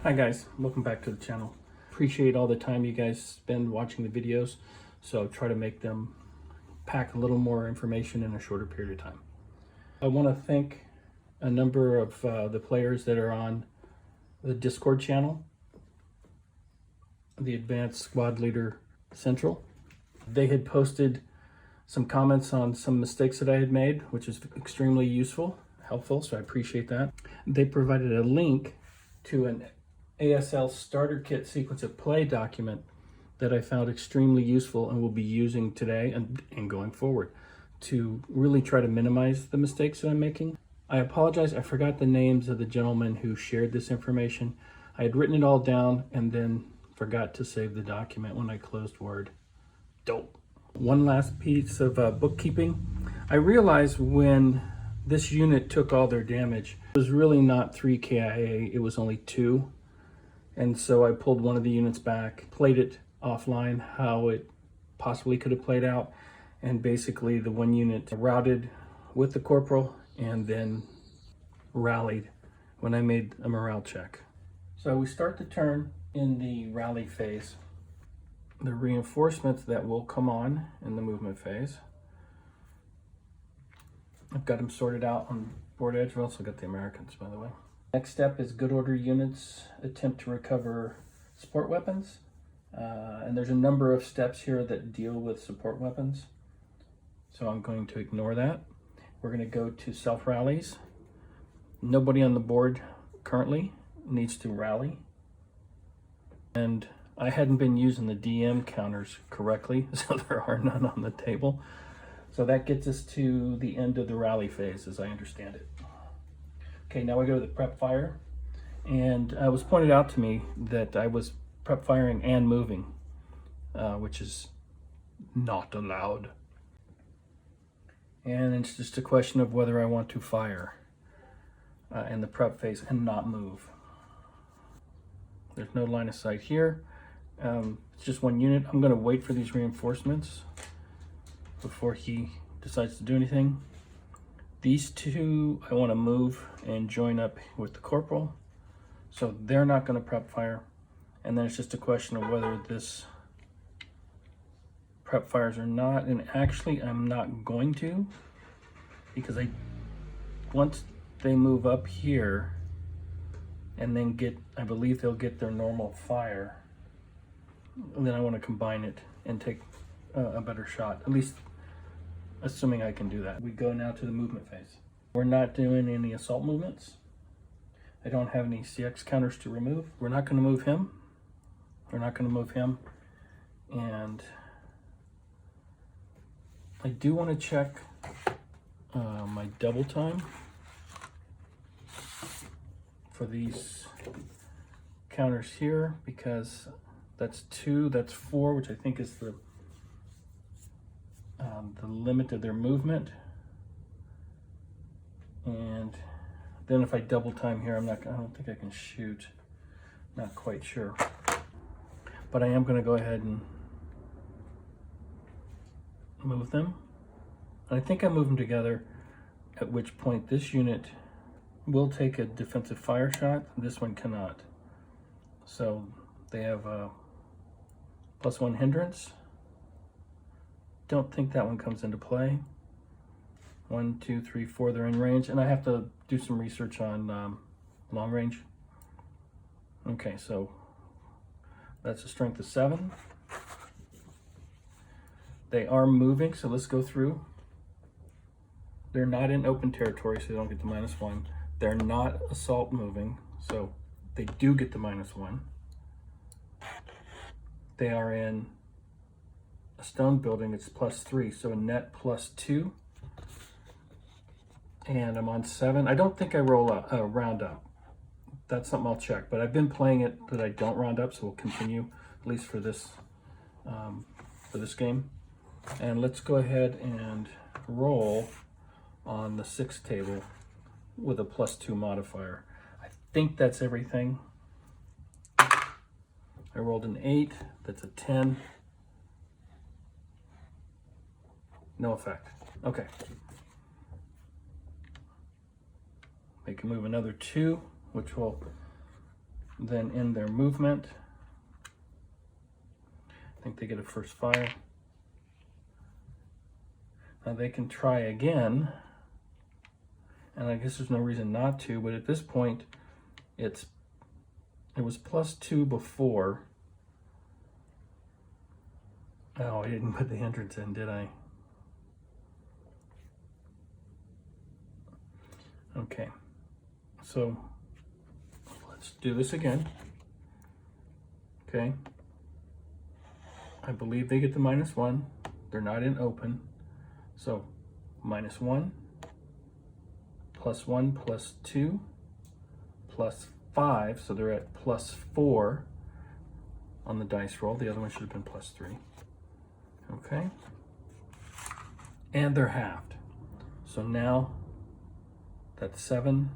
Hi guys, welcome back to the channel. Appreciate all the time you guys spend watching the videos, so try to make them pack a little more information in a shorter period of time. I want to thank a number of the players that are on the Discord channel, the Advanced Squad Leader Central. They had posted some comments on some mistakes that I had made, which is extremely helpful, so I appreciate that. They provided a link to an ASL starter kit sequence of play document that I found extremely useful and will be using today and going forward to really try to minimize the mistakes that I'm making. I apologize, I forgot the names of the gentlemen who shared this information. I had written it all down and then forgot to save the document when I closed Word. Dope. One last piece of bookkeeping. I realized when this unit took all their damage, it was really not 3 KIA, it was only 2. And so I pulled one of the units back, played it offline, how it possibly could have played out. And basically the one unit routed with the corporal and then rallied when I made a morale check. So we start the turn in the rally phase. The reinforcements that will come on in the movement phase. I've got them sorted out on board edge. I've also got the Americans, by the way. Next step is good order units attempt to recover support weapons. And there's a number of steps here that deal with support weapons. So I'm going to ignore that. We're going to go to self rallies. Nobody on the board currently needs to rally. And I hadn't been using the DM counters correctly, so there are none on the table. So that gets us to the end of the rally phase, as I understand it. Okay, now we go to the prep fire. And it was pointed out to me that I was prep firing and moving, which is not allowed. And it's just a question of whether I want to fire in the prep phase and not move. There's no line of sight here. It's just one unit. I'm going to wait for these reinforcements before he decides to do anything. These two I want to move and join up with the corporal, so they're not going to prep fire. And then it's just a question of whether this prep fires or not. And actually I'm not going to, because once they move up here and then I believe they'll get their normal fire, and then I want to combine it and take a better shot, at least assuming I can do that. We go now to the movement phase. We're not doing any assault movements. I don't have any CX counters to remove. We're not going to move him. We're not going to move him. And I do want to check my double time for these counters here, because that's 2, that's 4, which I think is the limit of their movement. And then if I double time here, I don't think I can shoot. Not quite sure. But I am going to go ahead and move them. And I think I move them together, at which point this unit will take a defensive fire shot. This one cannot. So they have a +1 hindrance. Don't think that one comes into play. 1, 2, 3, 4, they're in range. And I have to do some research on long range. Okay, so that's a strength of 7. They are moving, so let's go through. They're not in open territory, so they don't get the -1. They're not assault moving, so they do get the -1. They are in a stone building, it's +3, so a net +2. And I'm on 7. I don't think I round up. That's something I'll check, but I've been playing it that I don't round up, so we'll continue, at least for this game. And let's go ahead and roll on the 6 table with a +2 modifier. I think that's everything. I rolled an 8, that's a 10. No effect. Okay. They can move another 2, which will then in their movement, I think they get a first fire. Now they can try again, and I guess there's no reason not to, but at this point, it was +2 before. Oh, I didn't put the hindrance in, did I? Okay, so let's do this again. Okay, I believe they get the -1. They're not in open. So -1, +1, +2, +5. So they're at +4 on the dice roll. The other one should have been +3. Okay. And they're halved. So now that 7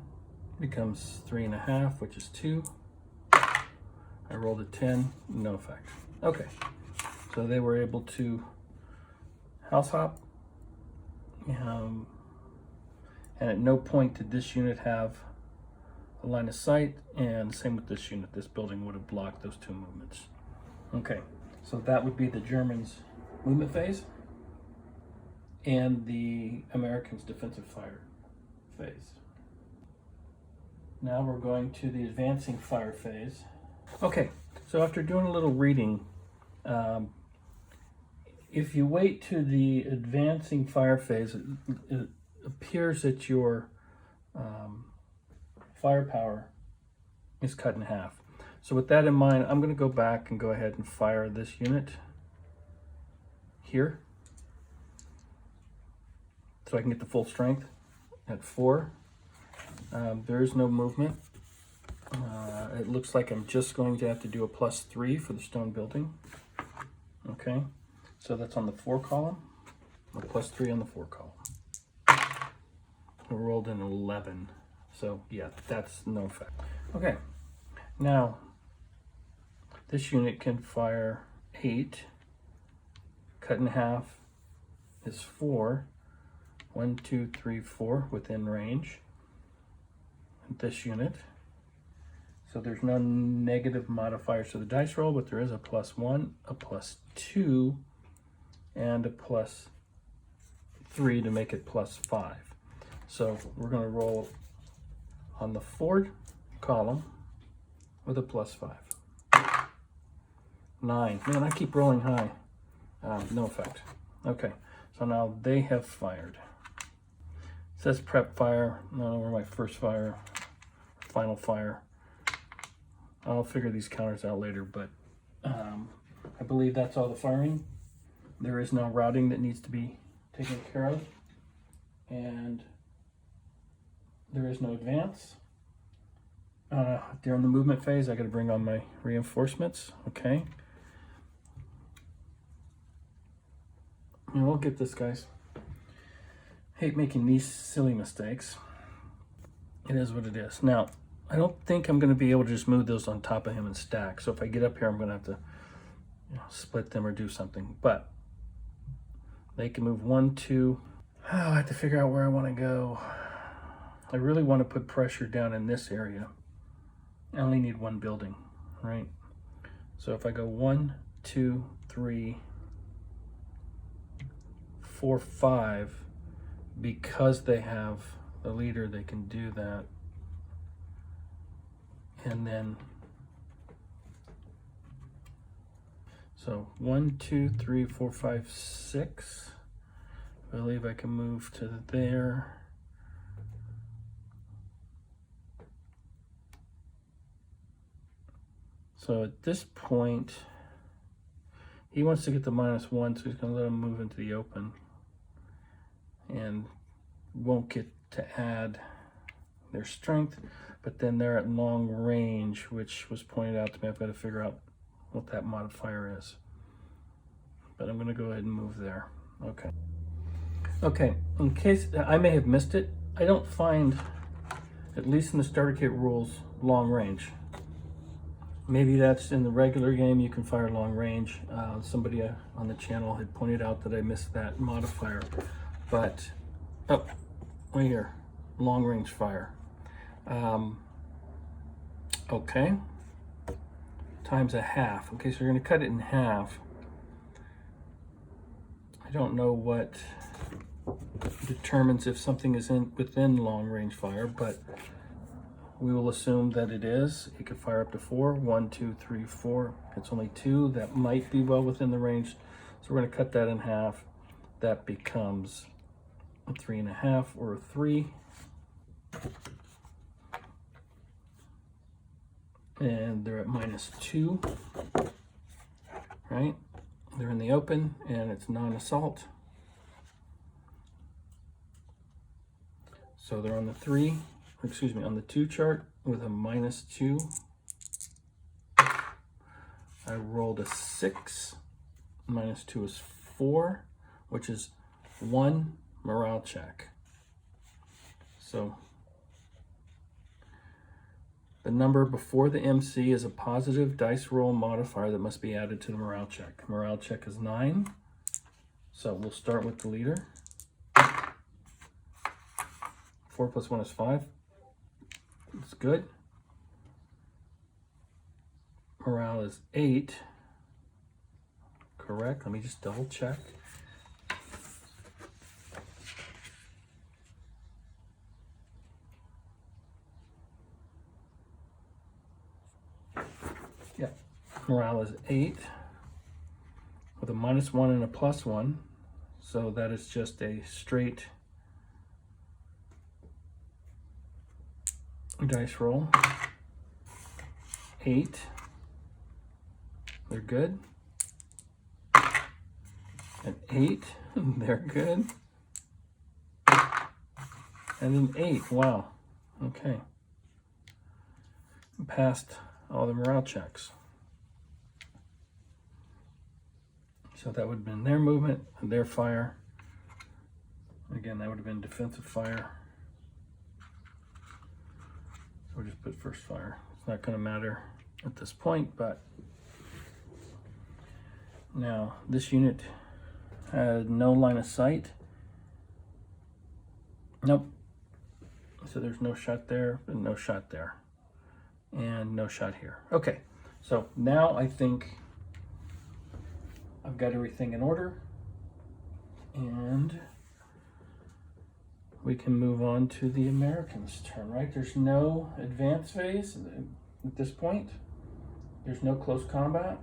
becomes 3.5, which is 2. I rolled a 10, no effect. Okay. So they were able to house hop. And at no point did this unit have a line of sight, and same with this unit. This building would have blocked those 2 movements. Okay, so that would be the Germans' movement phase and the Americans' defensive fire phase. Now we're going to the advancing fire phase. Okay, so after doing a little reading, if you wait to the advancing fire phase, it appears that your firepower is cut in half. So with that in mind, I'm going to go back and go ahead and fire this unit here, so I can get the full strength at 4. There is no movement. It looks like I'm just going to have to do a +3 for the stone building. Okay. So that's on the 4 column, or +3 on the 4 column. We rolled an 11, so yeah, that's no effect. Okay, now this unit can fire 8, cut in half is 4, 1, 2, 3, 4 within range. This unit, so there's no negative modifiers to the dice roll, but there is a +1, a +2, and a +3 to make it +5. So we're going to roll on the 4 column with a +5. 9. Man, I keep rolling high. No effect. Okay, so now they have fired. It says prep fire. I don't know where my first fire, final fire. I'll figure these counters out later, but I believe that's all the firing. There is no routing that needs to be taken care of, and there is no advance. During the movement phase, I got to bring on my reinforcements. Okay. And we'll get this, guys. Hate making these silly mistakes. It is what it is. Now, I don't think I'm going to be able to just move those on top of him and stack. So if I get up here, I'm going to have to split them or do something. But they can move 1, 2. Oh, I have to figure out where I want to go. I really want to put pressure down in this area. I only need 1 building, right? So if I go 1, 2, 3, 4, 5, because they have the leader, they can do that. And then, so 1, 2, 3, 4, 5, 6. I believe I can move to there. So at this point, he wants to get the -1, so he's going to let him move into the open. And won't get to add their strength, but then they're at long range, which was pointed out to me. I've got to figure out what that modifier is. But I'm going to go ahead and move there. Okay. Okay, in case, I may have missed it, I don't find, at least in the starter kit rules, long range. Maybe that's in the regular game, you can fire long range. Somebody on the channel had pointed out that I missed that modifier. But, oh, right here, long range fire. Okay, times a half. Okay, so you're going to cut it in half. I don't know what determines if something is within long range fire, but we will assume that it is. It could fire up to 4. 1, 2, 3, 4. It's only 2. That might be well within the range. So we're going to cut that in half. That becomes a 3.5 or a 3. And they're at -2, right? They're in the open and it's non-assault. So they're on the 3, excuse me, on the 2 chart with a -2. I rolled a 6. -2 is 4, which is 1 morale check. So the number before the MC is a positive dice roll modifier that must be added to the morale check. Morale check is 9. So we'll start with the leader. 4 plus 1 is 5. It's good. Morale is 8. Correct. Let me just double check. Yeah, morale is 8 with a -1 and a +1. So that is just a straight dice roll. 8. They're good. An 8. They're good. And an 8. Wow. Okay. Passed all the morale checks. So that would have been their movement and their fire. Again, that would have been defensive fire. So we'll just put first fire. It's not going to matter at this point, but now this unit had no line of sight. Nope. So there's no shot there and no shot there. And no shot here. Okay, so now I think I've got everything in order. And we can move on to the Americans' turn, right? There's no advance phase at this point. There's no close combat.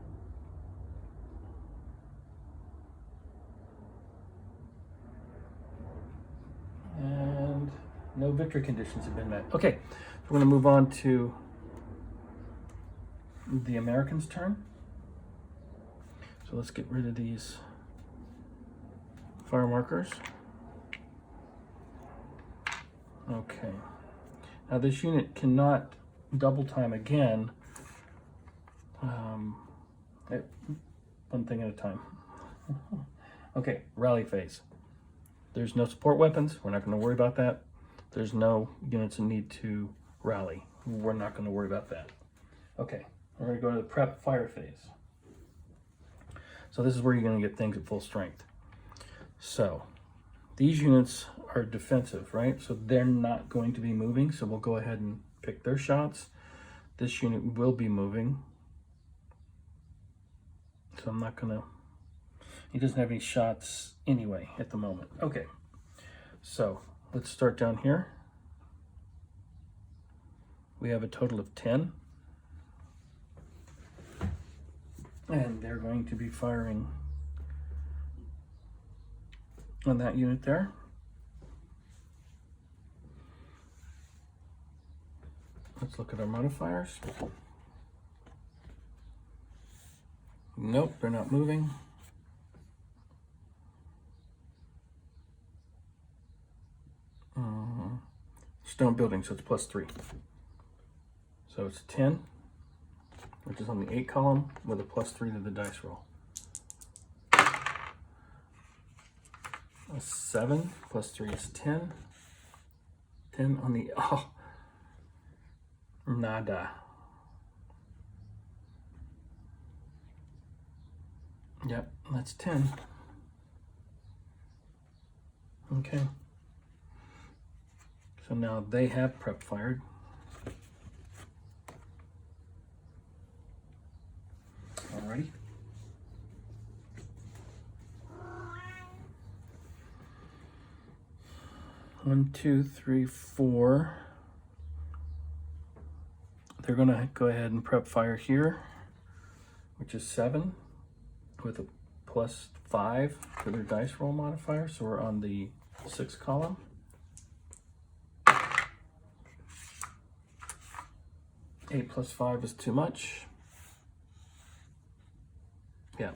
And no victory conditions have been met. Okay, so we're going to move on to the Americans' turn. So let's get rid of these fire markers. Okay. Now this unit cannot double time again. One thing at a time. Okay, rally phase. There's no support weapons. We're not going to worry about that. There's no units that need to rally. We're not going to worry about that. Okay, we're going to go to the prep fire phase. So this is where you're going to get things at full strength. So these units are defensive, right? So they're not going to be moving. So we'll go ahead and pick their shots. This unit will be moving. So I'm not going to, he doesn't have any shots anyway at the moment. Okay, so let's start down here. We have a total of 10. And they're going to be firing on that unit there. Let's look at our modifiers. Nope, they're not moving. Stone building, so it's +3. So it's 10, which is on the 8 column with a +3 to the dice roll. A 7 +3 is 10. 10 on the, oh, nada. Yep, that's 10. Okay. So now they have prep fired. 1, 2, 3, 4. They're gonna go ahead and prep fire here, which is 7, with a +5 for their dice roll modifier. So we're on the 6th column. Eight plus 5 is too much. Yeah,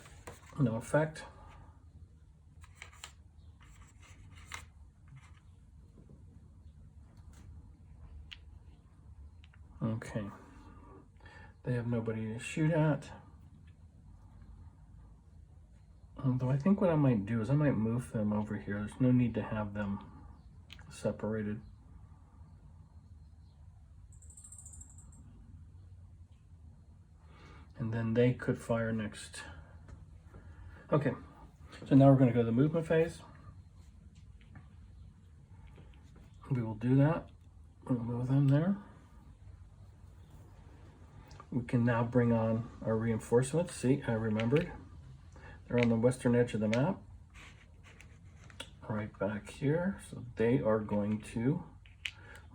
no effect. Okay, they have nobody to shoot at. Although I think what I might do is I might move them over here. There's no need to have them separated. And then they could fire next. Okay, so now we're going to go to the movement phase. We will do that. We'll move them there. We can now bring on our reinforcements. See, I remembered. They're on the western edge of the map. Right back here. So they are going to,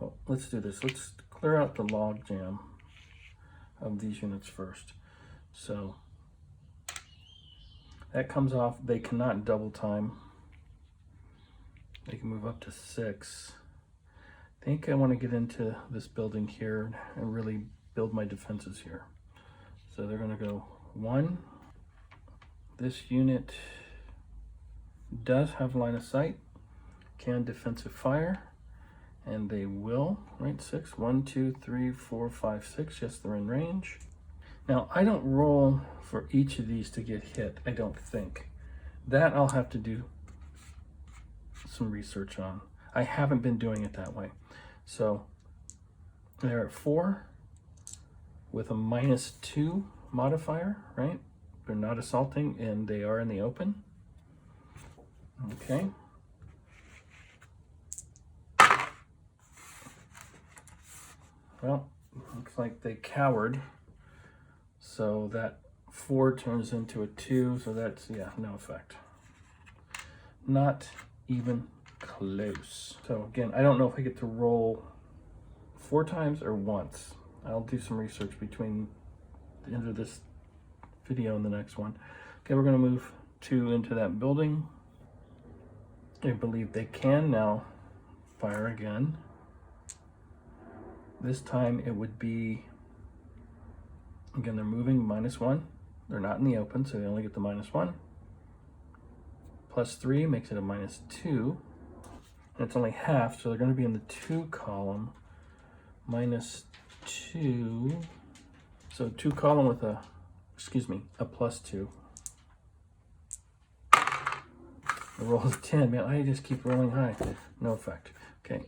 well, let's do this. Let's clear out the log jam of these units first. So that comes off. They cannot double time. They can move up to 6. I think I want to get into this building here and really build my defenses here. So they're going to go 1. This unit does have line of sight, can defensive fire, and they will, right? 6. 1, 2, 3, 4, 5, 6. Yes, they're in range. Now, I don't roll for each of these to get hit, I don't think. That I'll have to do some research on. I haven't been doing it that way. So they're at 4 with a -2 modifier, right? They're not assaulting and they are in the open. Okay. Well, looks like they cowered. So that 4 turns into a 2, so that's, yeah, no effect. Not even close. So again, I don't know if I get to roll 4 times or once. I'll do some research between the end of this video and the next one. Okay, we're gonna move 2 into that building. I believe they can now fire again. This time it would be, again, they're moving -1. They're not in the open, so they only get the -1. +3 makes it a -2. And it's only half, so they're going to be in the 2 column. -2. So 2 column with a, excuse me, a +2. The roll is 10. Man, I just keep rolling high. No effect. Okay.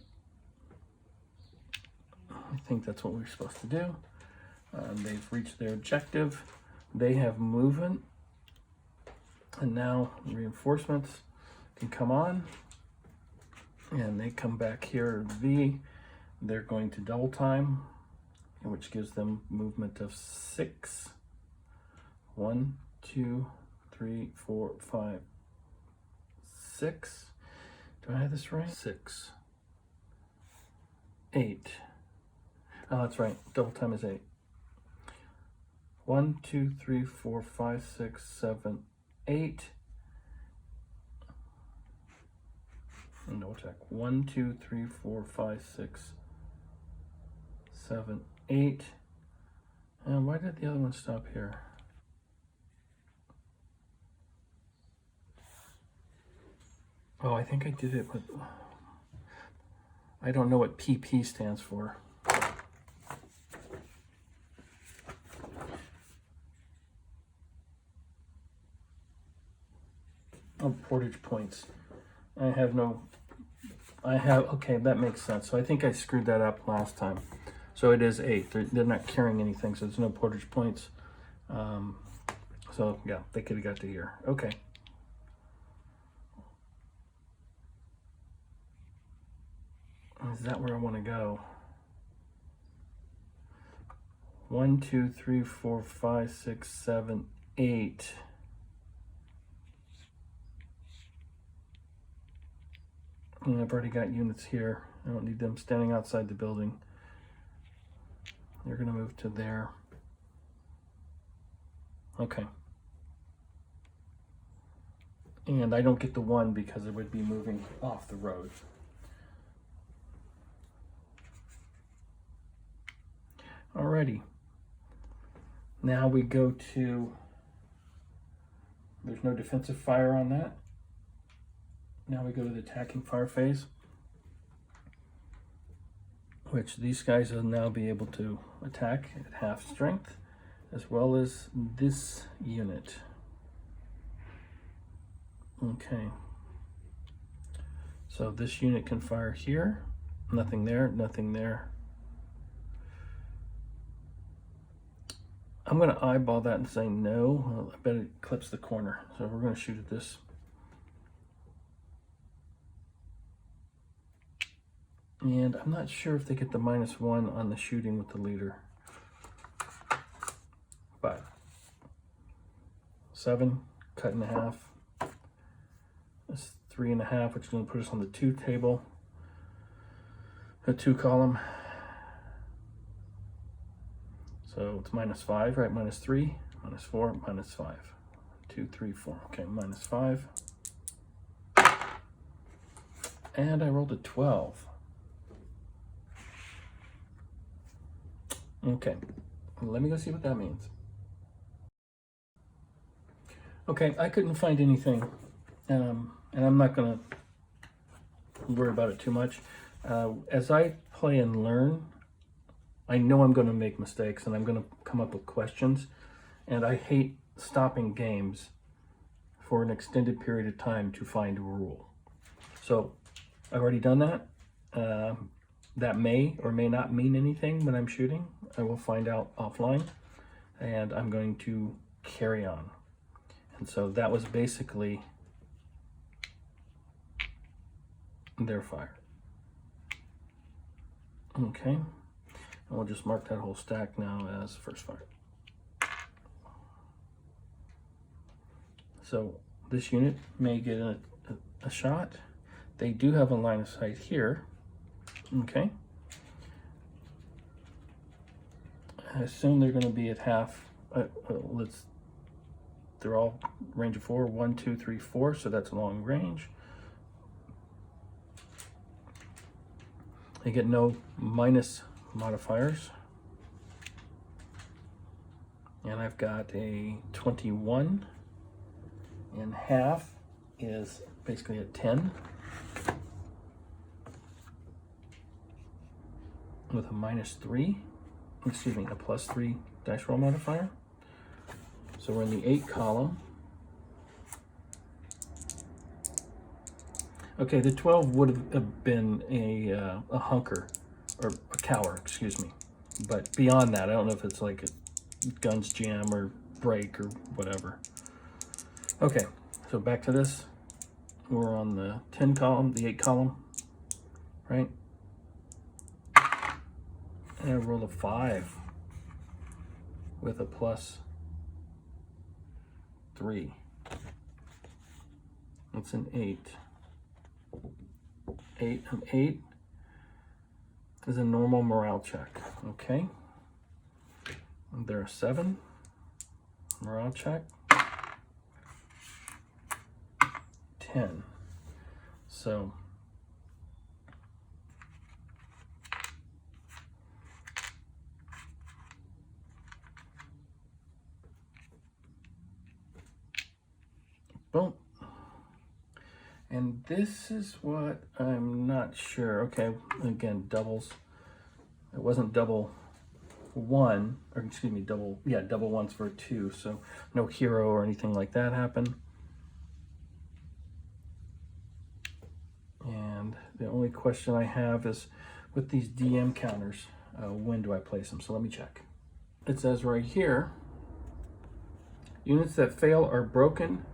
I think that's what we're supposed to do. They've reached their objective. They have movement. And now reinforcements can come on. And they come back here, V. They're going to double time, which gives them movement of 6. 1, 2, 3, 4, 5, 6. Do I have this right? 6. 8. Oh, that's right. Double time is 8. 1, 2, 3, 4, 5, 6, 7, 8. And double check. 1, 2, 3, 4, 5, 6, 7, 8. And why did the other one stop here? Oh, I think I did it with, I don't know what PP stands for. Oh, portage points. Okay, that makes sense. So I think I screwed that up last time. So it is 8. They're not carrying anything, so there's no portage points. So yeah, they could have got to here. Okay. Is that where I want to go? 1, 2, 3, 4, 5, 6, 7, 8. And I've already got units here. I don't need them standing outside the building. They're going to move to there. Okay. And I don't get the one because it would be moving off the road. Alrighty. Now we go to, there's no defensive fire on that. Now we go to the attacking fire phase, which these guys will now be able to attack at half strength, as well as this unit. Okay. So this unit can fire here. Nothing there, nothing there. I'm going to eyeball that and say no. Well, I bet it clips the corner. So we're going to shoot at this. And I'm not sure if they get the -1 on the shooting with the leader. But 7, cut in half. That's 3.5, which is going to put us on the 2 table. A 2 column. So it's -5, right? -3, -4, -5. 2, 3, 4. Okay, -5. And I rolled a 12. Okay, let me go see what that means. Okay, I couldn't find anything, and I'm not going to worry about it too much. As I play and learn, I know I'm going to make mistakes, and I'm going to come up with questions, and I hate stopping games for an extended period of time to find a rule. So I've already done that. That may or may not mean anything when I'm shooting. I will find out offline, and I'm going to carry on. And so that was basically their fire. Okay, and we'll just mark that whole stack now as first fire. So this unit may get a shot. They do have a line of sight here. Okay. I assume they're going to be at half. They're all range of 4. 1, 2, 3, 4. So that's long range. They get no minus modifiers. And I've got a 21. And half is basically a 10. With a -3, excuse me, a +3 dice roll modifier. So we're in the 8 column. Okay, the 12 would have been a hunker, or a cower, excuse me. But beyond that, I don't know if it's like a guns jam or break or whatever. Okay, so back to this. We're on the 10 column, the 8 column, right? And I roll a 5 with a +3. That's an 8. 8 is a normal morale check. Okay. And there are 7. Morale check. 10. So boom. And this is what I'm not sure. Okay, again, doubles. It wasn't double 1, or excuse me, double 1s for a 2, so no hero or anything like that happened. And the only question I have is with these DM counters, when do I place them? So let me check. It says right here, units that fail are broken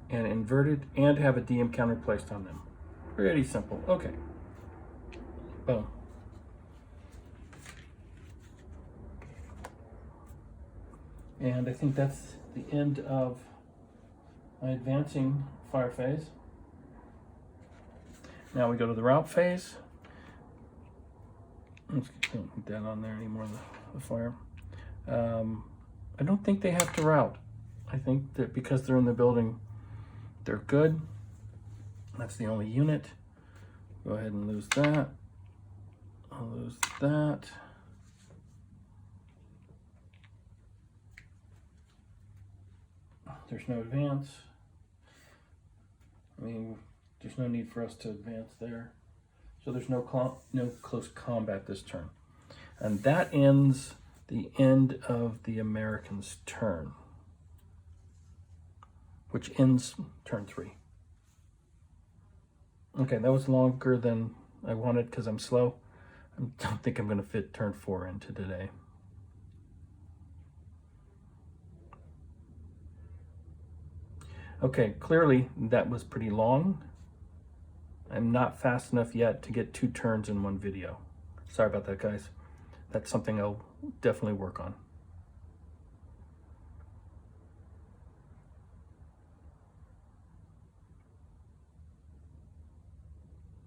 and inverted and have a DM counter placed on them. Pretty simple. Okay. Boom. And I think that's the end of my advancing fire phase. Now we go to the route phase. Let's don't put that on there anymore, the fire. I don't think they have to route. I think that because they're in the building, they're good. That's the only unit. Go ahead and lose that. I'll lose that. There's no advance. I mean, there's no need for us to advance there. So there's no close combat this turn. And that ends the end of the Americans' turn, which ends turn 3. Okay, that was longer than I wanted because I'm slow. I don't think I'm going to fit turn 4 into today. Okay, clearly that was pretty long. I'm not fast enough yet to get 2 turns in one video. Sorry about that, guys. That's something I'll definitely work on.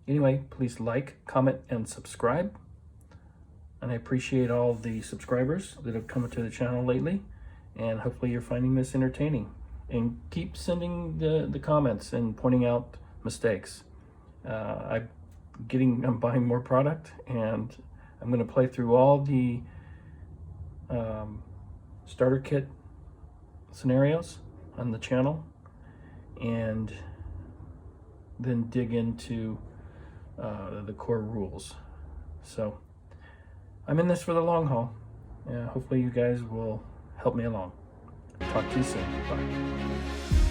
Anyway, please like, comment, and subscribe. And I appreciate all the subscribers that have come to the channel lately. And hopefully you're finding this entertaining. And keep sending the comments and pointing out mistakes. I'm buying more product, and I'm going to play through all the starter kit scenarios on the channel, and then dig into the core rules. So I'm in this for the long haul. Hopefully you guys will help me along. Talk to you soon. Bye.